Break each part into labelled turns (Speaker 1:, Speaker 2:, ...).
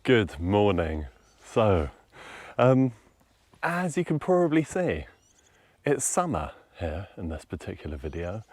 Speaker 1: Good morning. So, as you can probably see, it's summer here in this particular video,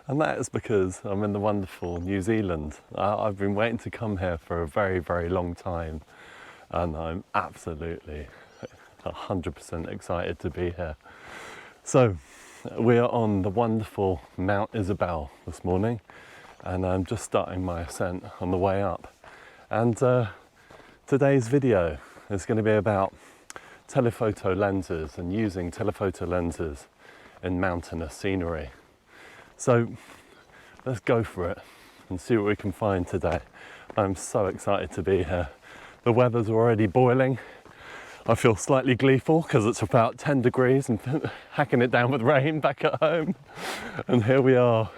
Speaker 1: and that is because I'm in the wonderful New Zealand. I've been waiting to come here for a very, very long time, and I'm absolutely 100% excited to be here. So, we are on the wonderful Mount Isobel this morning, and I'm just starting my ascent on the way up. And today's video is going to be about telephoto lenses and using telephoto lenses in mountainous scenery. So let's go for it and see what we can find today. I'm so excited to be here. The weather's already boiling. I feel slightly gleeful because it's about 10 degrees and hacking it down with rain back at home. And here we are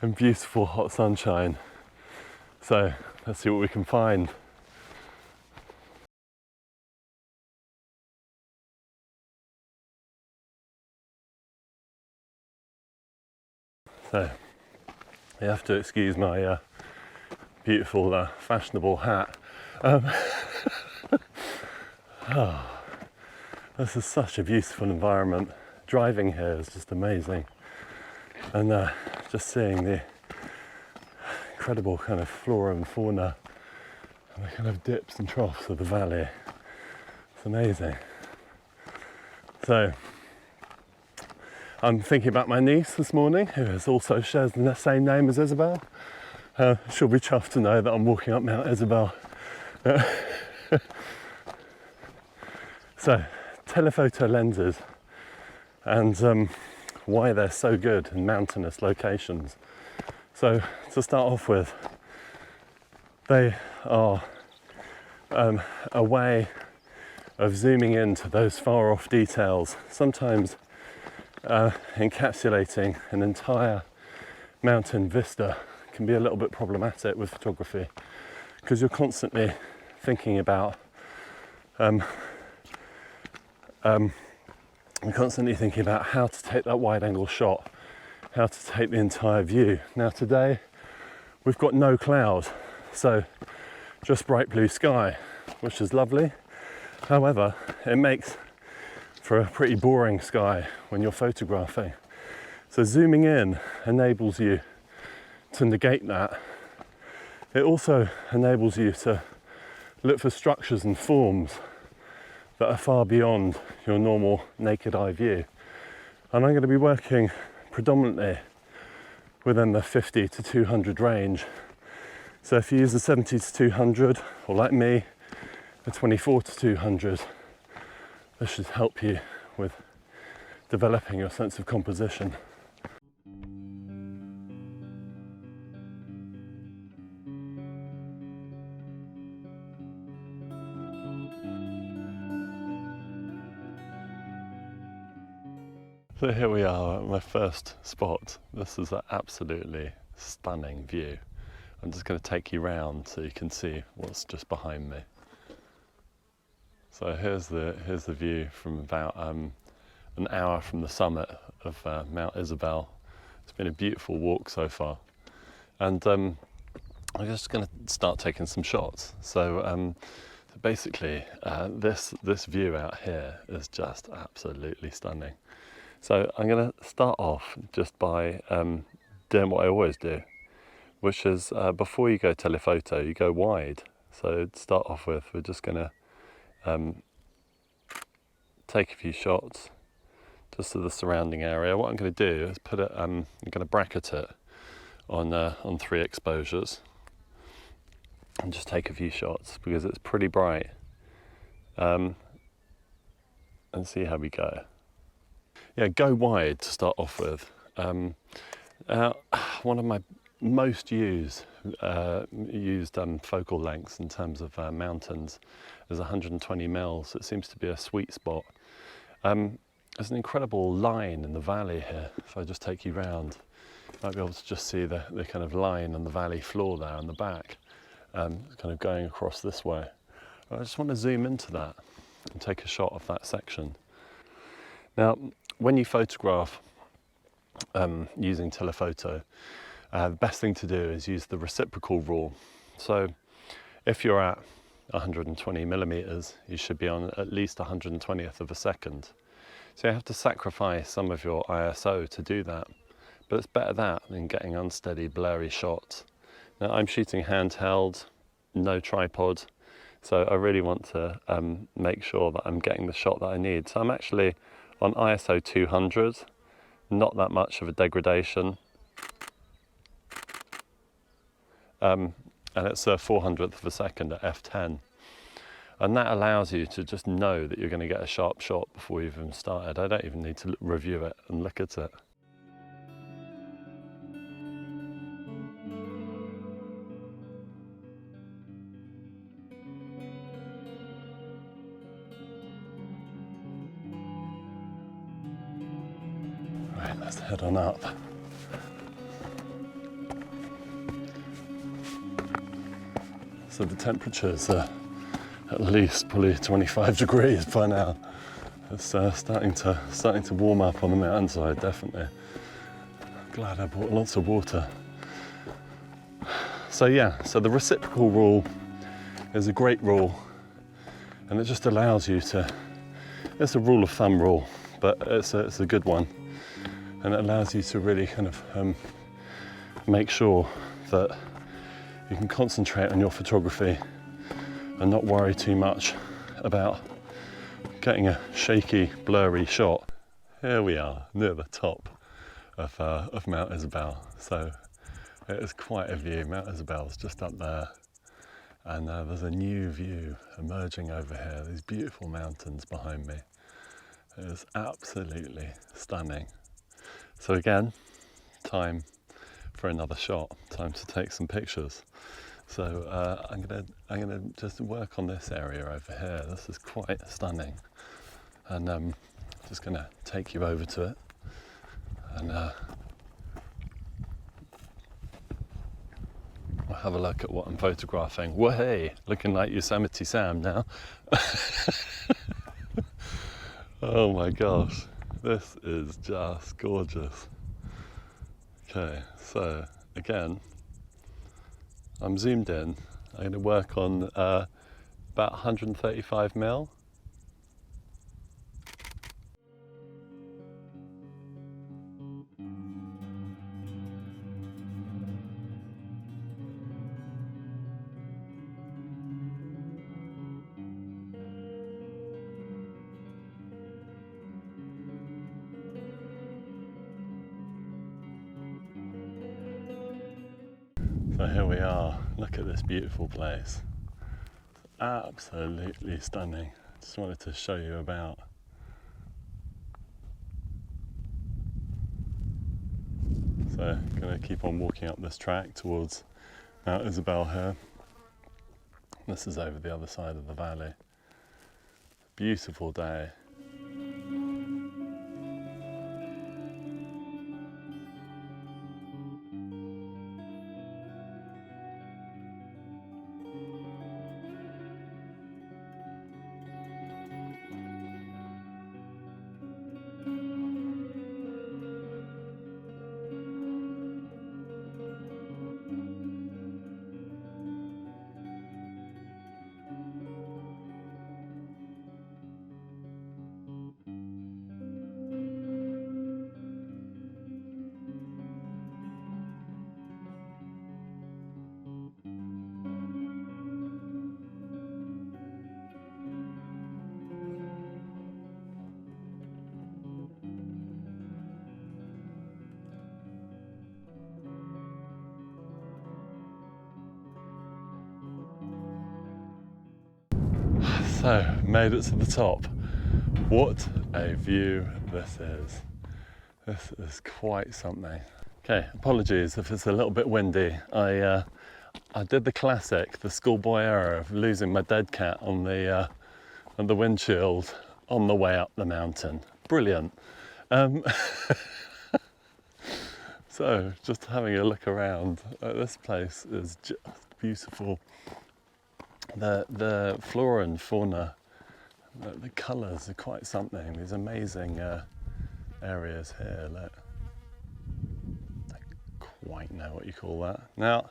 Speaker 1: in beautiful hot sunshine. So let's see what we can find. So you have to excuse my beautiful fashionable hat. This is such a beautiful environment. Driving here is just amazing, and just seeing the incredible kind of flora and fauna and the kind of dips and troughs of the valley. It's amazing. So I'm thinking about my niece this morning, who also shares the same name as Isabel. She'll be chuffed to know that I'm walking up Mount Isobel. So, telephoto lenses and why they're so good in mountainous locations. So, to start off with, they are a way of zooming into those far off details, sometimes encapsulating an entire mountain vista. Can be a little bit problematic with photography because you're constantly thinking about how to take that wide angle shot, how to take the entire view. Now today we've got no cloud, so just bright blue sky, which is lovely. However, it makes for a pretty boring sky when you're photographing. So zooming in enables you to negate that. It also enables you to look for structures and forms that are far beyond your normal naked eye view. And I'm going to be working predominantly within the 50 to 200 range. So if you use the 70 to 200, or like me, the 24 to 200, this should help you with developing your sense of composition. So here we are at my first spot. This is an absolutely stunning view. I'm just going to take you round so you can see what's just behind me. So here's the view from about an hour from the summit of Mount Isobel. It's been a beautiful walk so far, and I'm just going to start taking some shots. So basically, this view out here is just absolutely stunning. So I'm going to start off just by doing what I always do, which is before you go telephoto, you go wide. So to start off with, we're just going to take a few shots just of the surrounding area. What I'm going to do is put it, I'm going to bracket it on 3 exposures and just take a few shots because it's pretty bright, and see how we go. Yeah, go wide to start off with. One of my most used focal lengths in terms of mountains is 120 mils. It seems to be a sweet spot. There's an incredible line in the valley here. If I just take you round, you might be able to just see the kind of line on the valley floor there on the back, kind of going across this way. I just want to zoom into that and take a shot of that section. Now, when you photograph using telephoto, the best thing to do is use the reciprocal rule. So if you're at 120 millimeters, you should be on at least 120th of a second. So you have to sacrifice some of your ISO to do that. But it's better that than getting unsteady, blurry shots. Now I'm shooting handheld, no tripod, so I really want to make sure that I'm getting the shot that I need. So I'm actually on ISO 200, not that much of a degradation. And it's a 400th of a second at f10. And that allows you to just know that you're going to get a sharp shot before you've even started. I don't even need to review it and look at it. Right, let's head on up. So the temperatures are at least probably 25 degrees by now. It's starting to warm up on the mountainside, definitely. Glad I bought lots of water. So yeah, so the reciprocal rule is a great rule, and it just allows you to, it's a rule of thumb rule, but it's a good one, and it allows you to really kind of make sure that you can concentrate on your photography and not worry too much about getting a shaky, blurry shot. Here we are, near the top of Mount Isobel. So it is quite a view. Mount Isobel's just up there, and there's a new view emerging over here. These beautiful mountains behind me. It is absolutely stunning. So again, time for another shot. Time to take some pictures. So I'm gonna just work on this area over here. This is quite stunning, and I'm just gonna take you over to it, and we'll have a look at what I'm photographing. Whoa, looking like Yosemite Sam now. Oh my gosh, this is just gorgeous. Okay, so again, I'm zoomed in. I'm going to work on about 135 mil. So here we are, look at this beautiful place. It's absolutely stunning. Just wanted to show you about. So I'm going to keep on walking up this track towards Mount Isobel here. This is over the other side of the valley. Beautiful day. So, made it to the top. What a view this is. This is quite something. Okay, apologies if it's a little bit windy. I did the classic, the schoolboy error of losing my dead cat on the windshield on the way up the mountain. Brilliant. So, just having a look around, this place is just beautiful. The flora and fauna, the colours are quite something. These amazing areas here. I don't quite know what you call that. Now,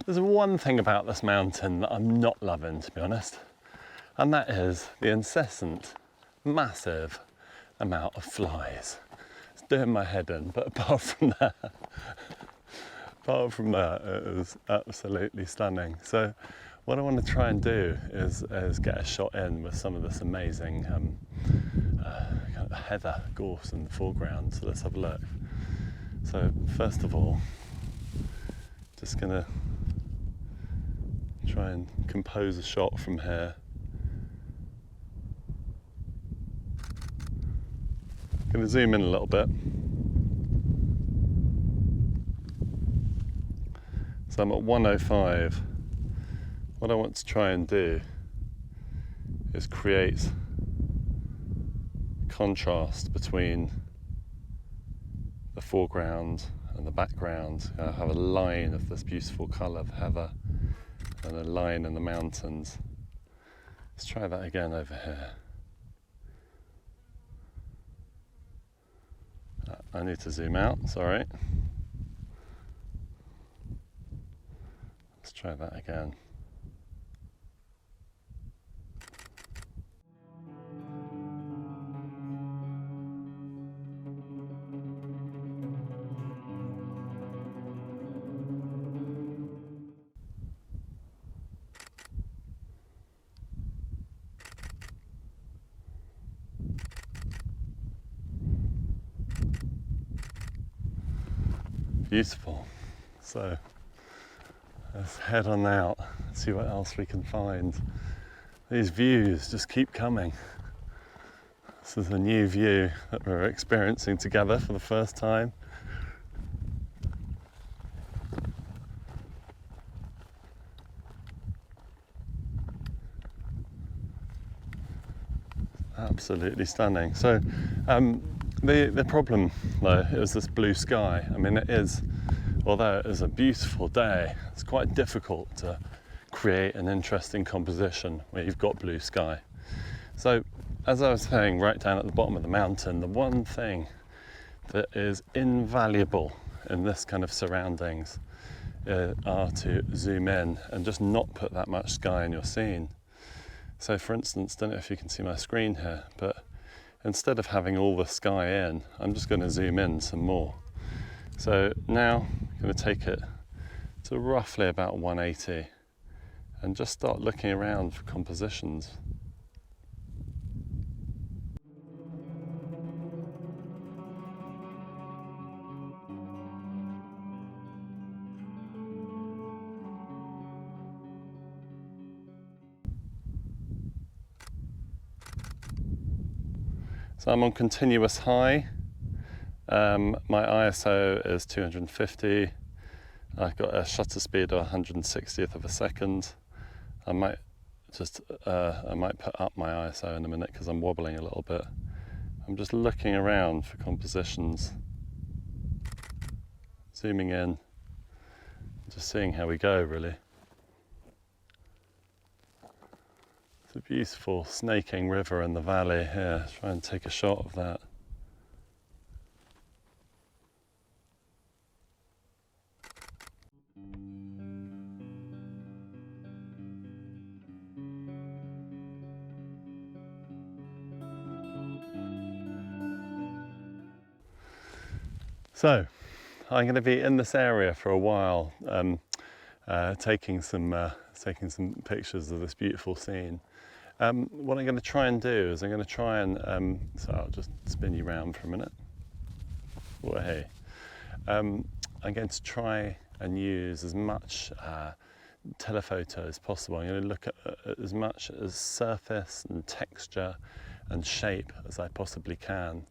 Speaker 1: There's one thing about this mountain that I'm not loving, to be honest, and that is the incessant, massive amount of flies. It's doing my head in, but apart from that, it is absolutely stunning. So what I want to try and do is get a shot in with some of this amazing kind of heather gorse in the foreground. So let's have a look. So first of all, just going to try and compose a shot from here. Going to zoom in a little bit. So I'm at 105. What I want to try and do is create contrast between the foreground and the background. I have a line of this beautiful colour of heather and a line in the mountains. Let's try that again over here. I need to zoom out, sorry. Let's try that again. Beautiful. So let's head on out, see what else we can find. These views just keep coming. This is a new view that we're experiencing together for the first time. Absolutely stunning. So the problem though is this blue sky. I mean, it is, although it is a beautiful day, it's quite difficult to create an interesting composition where you've got blue sky. So as I was saying, right down at the bottom of the mountain, the one thing that is invaluable in this kind of surroundings are to zoom in and just not put that much sky in your scene. So for instance, don't know if you can see my screen here, but instead of having all the sky in, I'm just going to zoom in some more. So now I'm going to take it to roughly about 180 and just start looking around for compositions. So I'm on continuous high. My ISO is 250. I've got a shutter speed of 160th of a second. I might put up my ISO in a minute because I'm wobbling a little bit. I'm just looking around for compositions, zooming in, just seeing how we go really. It's a beautiful snaking river in the valley here. Try and take a shot of that. So, I'm going to be in this area for a while, taking some pictures of this beautiful scene. What I'm going to try and do is I'm going to try and, so I'll just spin you round for a minute. Well, hey. I'm going to try and use as much telephoto as possible. I'm going to look at as much as surface and texture and shape as I possibly can.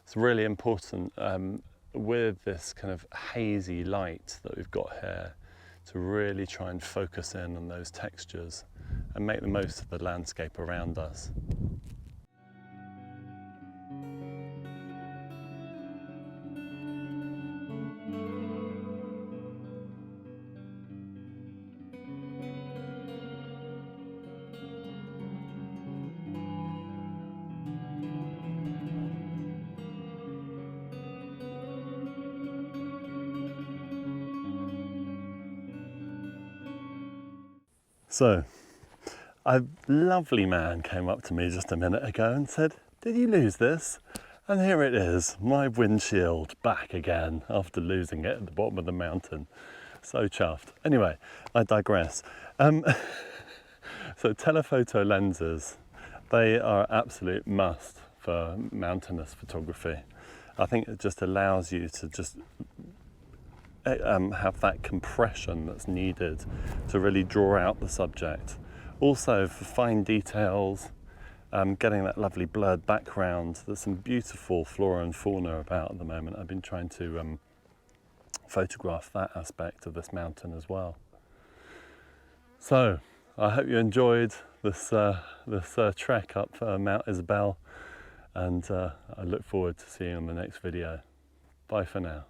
Speaker 1: It's really important with this kind of hazy light that we've got here to really try and focus in on those textures and make the most of the landscape around us. So, a lovely man came up to me just a minute ago and said, "Did you lose this?" And here it is, my windshield back again after losing it at the bottom of the mountain. So chuffed. Anyway, I digress. So telephoto lenses, they are absolute must for mountainous photography. I think it just allows you to just have that compression that's needed to really draw out the subject. Also for fine details, getting that lovely blurred background. There's some beautiful flora and fauna about at the moment. I've been trying to photograph that aspect of this mountain as well. So I hope you enjoyed this trek up Mount Isobel, and I look forward to seeing you on the next video. Bye for now.